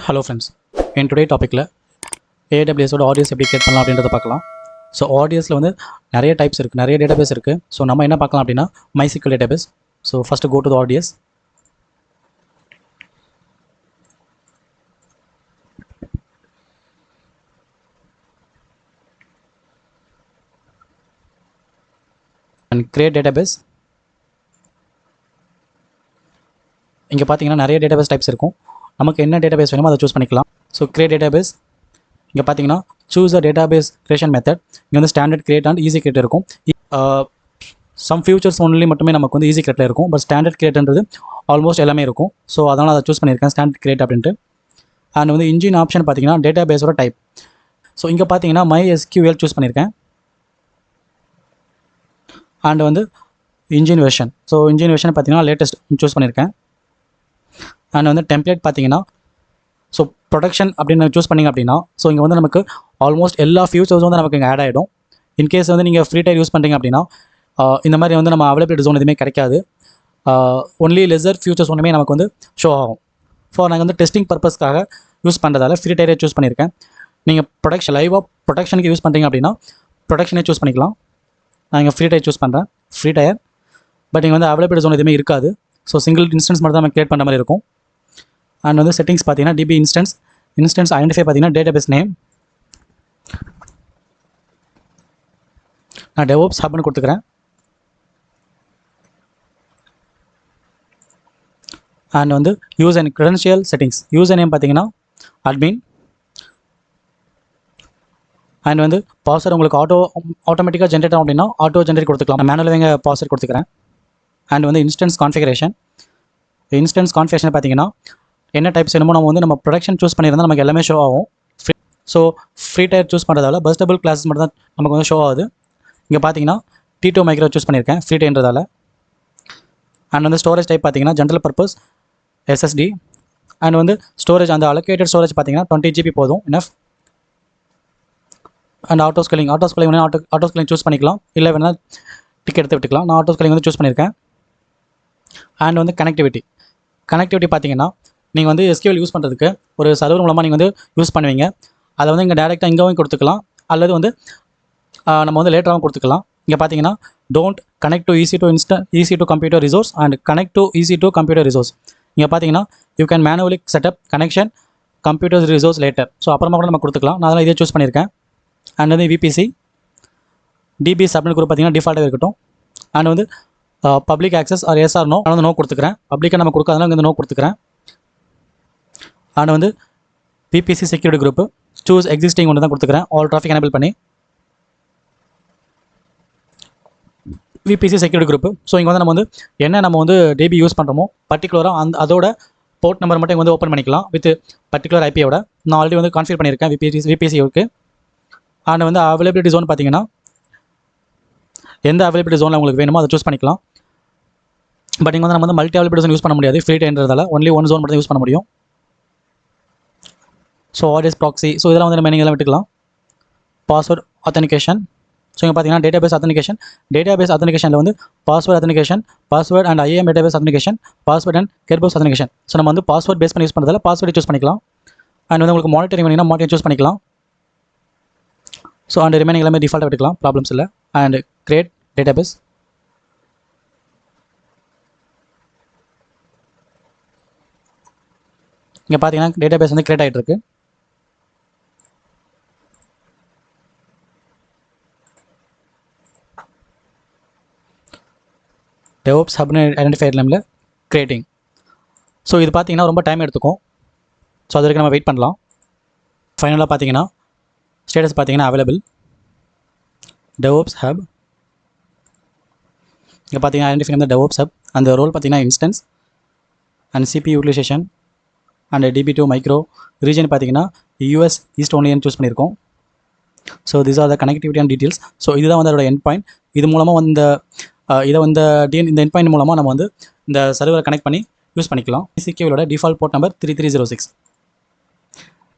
Hello friends, in today's topic AWS RDS எப்படி create பண்ணலாம் அப்படின்றத பார்க்கலாம். ஸோ RDSல வந்து நிறைய டைப்ஸ் இருக்குது, நிறைய டேட்டாபேஸ் இருக்குது. ஸோ நம்ம என்ன பார்க்கலாம் அப்படின்னா MySQL database. So first go to the RDS. and create database. இங்கே பார்த்தீங்கன்னா நிறைய டேட்டாபேஸ் டைப்ஸ் இருக்கும். நமக்கு என்ன டேட்டாபேஸ் வேணுமோ அதை சூஸ் பண்ணிக்கலாம். So create database. இங்கே பார்த்தீங்கன்னா choose a database creation method. இங்கே வந்து standard create and easy create இருக்கும். சம் ஃபியூச்சர்ஸ் ஒன்லி மட்டுமே நமக்கு வந்து ஈஸி கிரியேட்டில் இருக்கும். பட் ஸ்டாண்டர்ட் கிரியேட்ன்றது ஆல்மோஸ்ட் எல்லாமே இருக்கும். ஸோ அதனால் அதை சூஸ் பண்ணியிருக்கேன் ஸ்டாண்டர்ட் கிரியேட் அப்படின்ட்டு. அண்ட் வந்து இன்ஜின் ஆப்ஷன் பார்த்தீங்கன்னா டேட்டாபேஸோட டைப். ஸோ இங்கே பார்த்தீங்கன்னா MySQL சூஸ் பண்ணியிருக்கேன். அண்ட் வந்து engine version. So engine version பார்த்தீங்கன்னா லேட்டஸ்ட் சூஸ் பண்ணியிருக்கேன். அண்ட் வந்து டெம்ப்ளேட் பார்த்தீங்கன்னா ஸோ ப்ரொடக்ஷன் அப்படின்னு சூஸ் பண்ணிங்க அப்படின்னா ஸோ இங்கே வந்து நமக்கு ஆல்மோஸ்ட் எல்லா ஃபியூச்சர்ஸும் வந்து நமக்கு இங்கே ஆட் ஆகிடும். இன்கேஸ் வந்து நீங்கள் ஃப்ரீ டைம் யூஸ் பண்ணுறீங்க அப்படின்னா இந்த மாதிரி வந்து நம்ம அவைலபிலிட்டி ஜோன் எதுவுமே கிடைக்காது. ஒன்லி லெஸர் ஃபியூச்சர்ஸ் ஒன்றுமே நமக்கு வந்து ஷோ ஆகும். நாங்கள் வந்து டெஸ்டிங் பர்பஸ்க்காக யூஸ் பண்ணுறதால ஃப்ரீ டைரே சூஸ் பண்ணியிருக்கேன். நீங்கள் லைவாக ப்ரொடக்ஷனுக்கு யூஸ் பண்ணுறீங்க அப்படின்னா ப்ரொடக்ஷனே சூஸ் பண்ணிக்கலாம். நான் இங்கே ஃப்ரீ டயர் சூஸ் பண்ணுறேன், ஃப்ரீ டயர். பட் இங்கே வந்து அவைலபிலிட்டி ஜோன் எதுவுமே இருக்காது. ஸோ சிங்கிள் இன்ஸ்டன்ஸ் மட்டும் தான் நம்ம கிரியேட் பண்ணுற மாதிரி இருக்கும். அண்ட் வந்து செட்டிங்ஸ் பார்த்தீங்கன்னா DB இன்ஸ்டன்ஸ் ஐடென்டிஃபை பார்த்தீங்கன்னா டேட்டாபேஸ் நேம். நான் DevOps ஹப்னு கொடுத்துக்கிறேன். அண்ட் வந்து use and credential settings. User name பார்த்தீங்கன்னா அட்மின். அண்ட் வந்து பாஸ்வேர்டு உங்களுக்கு ஆட்டோமேட்டிக்காக ஜென்ரேட் ஆகும் அப்படின்னா ஆட்டோ ஜென்ரேட் கொடுத்துக்கலாம். நான் மேனுவலாக பாஸ்வேர்டு கொடுத்துக்கிறேன். அண்ட் வந்து இன்ஸ்டன்ஸ் கான்ஃபிகரேஷன் பார்த்தீங்கன்னா என்ன டைப்ஸ் வேணுமோ நம்ம ப்ரொடக்ஷன் சூஸ் பண்ணியிருந்தால் நமக்கு எல்லாமே ஷோ ஆகும். ஸோ ஃப்ரீ டயர் சூஸ் பண்ணுறதால பஸ்டபிள் கிளாஸஸ் மட்டும் தான் நமக்கு வந்து ஷோ ஆகுது. இங்கே பார்த்தீங்கன்னா T2 மைக்ரோ சூஸ் பண்ணியிருக்கேன் ஃப்ரீ டயர்ன்றதால. அண்ட் வந்து ஸ்டோரேஜ் டைப் பார்த்தீங்கன்னா ஜென்ரல் பர்பஸ் SSD. அண்ட் வந்து ஸ்டோரேஜ் அந்த அலோகேட்டட் ஸ்டோரேஜ் பார்த்தீங்கன்னா 20 GB போதும் enough. And auto scaling choose பண்ணிக்கலாம். இல்லை வேணால் டிக்கெட் எடுத்து விட்டுக்கலாம். நான் ஆட்டோ ஸ்கேலிங் வந்து சூஸ் பண்ணியிருக்கேன். அண்ட் வந்து கனெக்டிவிட்டி பார்த்தீங்கன்னா நீங்கள் வந்து SQL யூஸ் பண்ணுறதுக்கு ஒரு சர்வர் மூலமாக நீங்கள் வந்து யூஸ் பண்ணுவீங்க. அதை வந்து இங்கே டேரெக்டாக இங்கேவும் கொடுத்துக்கலாம், அல்லது வந்து நம்ம வந்து லேட்டராகவும் கொடுத்துக்கலாம். இங்கே பார்த்தீங்கன்னா don't connect to easy to computer resource and connect to easy to computer resource. இங்கே பார்த்தீங்கன்னா you can manually setup connection computer resource later. So அப்புறமா கூட நம்ம கொடுத்துக்கலாம். நான் அதெல்லாம் இதே சூஸ் பண்ணியிருக்கேன். அண்ட் வந்து VPC DB சப்னெட் குரூப் பார்த்தீங்கன்னா டிஃபால்ட்டாக இருக்கட்டும். அண்ட் வந்து public access or yes or no, நான் வந்து நோ கொடுத்துக்கிறேன். பப்ளிக்காக நம்ம கொடுக்காதனால இங்கே வந்து நோ கொடுத்துக்கிறேன். அண்ட் வந்து VPC security group choose existing ஒன்று தான் கொடுத்துக்கிறேன், ஆல் டிராஃபிக் எனேபிள் பண்ணி VPC செக்யூரிட்டி குரூப். ஸோ இங்கே வந்து நம்ம வந்து DB யூஸ் பண்ணுறோமோ பர்டிகுலராக அதோட போர்ட் நம்பர் மட்டும் இங்கே வந்து ஓப்பன் பண்ணிக்கலாம் வித் பர்டிகுலர் ஐபியோட. நான் ஆல்ரெடி வந்து கான்ஃபிகர் பண்ணியிருக்கேன் VPC இருக்குது. அண்ட் வந்து அவைலபிலிட்டி ஜோன் பார்த்தீங்கன்னா எந்த அவைலபிலிட்டி ஜோனில் உங்களுக்கு வேணுமோ அதை சூஸ் பண்ணிக்கலாம். பட் இங்கே வந்து நம்ம வந்து மல்டி அவைலபிலிட்டி ஜோன் யூஸ் பண்ண முடியாது ஃப்ரீ டைம்ன்றதால. ஒன்லி ஒன் ஜோன் மட்டும் யூஸ் பண்ண முடியும். ஸோ RDS ப்ராக்ஸி, ஸோ இதெல்லாம் வந்து நம்ம நீங்களாம் விட்டுக்கலாம். Password authentication. ஸோ இங்கே பார்த்தீங்கன்னா டேட்டாபேஸ் ஆத்தென்டிகேஷனில் வந்து password authentication, password and IAM database authentication, password and Kerberos authentication. So நம்ம வந்து பாஸ்வேர்ட் பேஸ் பண்ணி யூஸ் பண்ணுறதால பாஸ்வேர்டு சூஸ் பண்ணிக்கலாம். அண்ட் வந்து உங்களுக்கு மானிட்டரிங் வேணும்னா மானிட்டரிங் சூஸ் பண்ணிக்கலாம். ஸோ அண்ட் ரிமைனிங் எல்லாமே டிஃபால்ட்டாக விட்டுக்கலாம், ப்ராப்ளம்ஸ் இல்லை. And create database. இங்கே பார்த்தீங்கன்னா டேட்டாபேஸ் வந்து கிரியேட் ஆகிட்டு இருக்கு. DevOps ஹப்னு ஐடென்டிஃபையர் நேமில் கிரியேட்டிங். ஸோ இது பார்த்தீங்கன்னா ரொம்ப டைம் எடுத்துக்கும். ஸோ அது வரைக்கும் நம்ம வெயிட் பண்ணலாம். ஃபைனலாக பார்த்தீங்கன்னா ஸ்டேட்டஸ் பார்த்தீங்கன்னா அவைலபிள் DevOps ஹப். இங்கே பார்த்தீங்கன்னா ஐடென்டிஃபை நேம் DevOps ஹப். அந்த ரோல் பார்த்தீங்கன்னா instance and CPU utilisation and DB2 micro. Region பார்த்தீங்கன்னா US ஈஸ்ட் ஒன்லியன் சூஸ் பண்ணியிருக்கோம். So this are the connectivity and details. So இதுதான் வந்து அதோட எண்ட் பாயிண்ட். இது மூலமாக வந்து இந்த எண்ட் பாயிண்ட் மூலமாக நம்ம வந்து இந்த சர்வரை கனெக்ட் பண்ணி யூஸ் பண்ணிக்கலாம். MySQLோட டிஃபால்ட் போர்ட் நம்பர் 3306.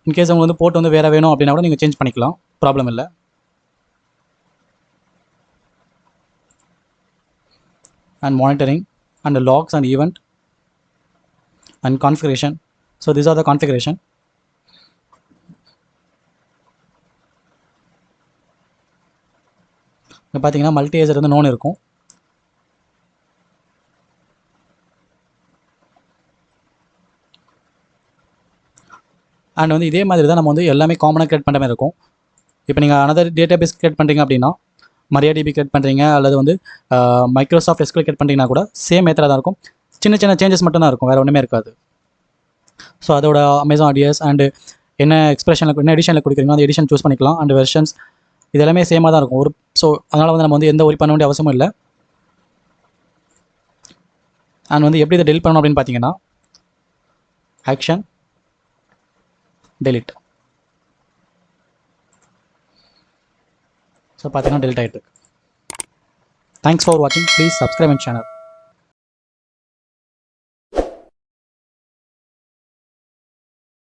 இன்கேஸ் உங்களுக்கு வந்து போர்ட் வந்து வேறு வேணும் அப்படின்னா கூட நீங்கள் சேஞ்ச் பண்ணிக்கலாம், ப்ராப்ளம் இல்லை. And monitoring and logs and event and configuration. So this are the configuration. இங்கே பார்த்தீங்கன்னா மல்டி ஏஜர் வந்து நோன் இருக்கும். அண்ட் வந்து இதே மாதிரி தான் நம்ம வந்து எல்லாமே காமனாக கிரியேட் பண்ணுற மாதிரி இருக்கும். இப்போ நீங்கள் அனதர் டேட்டா பேஸ் கிரியேட் பண்ணுறீங்க அப்படின்னா, MariaDB கிரியேட் பண்ணுறீங்க அல்லது வந்து மைக்ரோசாஃப்ட் SQL கிரியேட் பண்ணுறீங்கன்னா கூட சேம் மெத்தடாக தான் இருக்கும். சின்ன சின்ன சேஞ்சஸ் மட்டும் தான் இருக்கும், வேறு ஒன்றுமே இருக்காது. ஸோ அதோட அமேசான் RDS அண்டு என்ன எக்ஸ்பிரஷனில் என்ன எடிஷனில் கொடுக்குறீங்களோ அந்த எடிஷன் சூஸ் பண்ணிக்கலாம். அண்ட் வெர்ஷன்ஸ் இது எல்லாமே சேமாக தான் இருக்கும். ஸோ அதனால் வந்து நம்ம வந்து எந்த ஒரி பண்ண வேண்டிய அவசியமும் இல்லை. அண்ட் வந்து எப்படி இதை டெலிட் பண்ணணும் அப்படின்னு பார்த்தீங்கன்னா, ஆக்ஷன் டெலிட். ஸோ பார்த்தீங்கன்னா டெலிட் ஆகிட்டு. தேங்க்ஸ் ஃபார் வாட்சிங். Please subscribe my channel.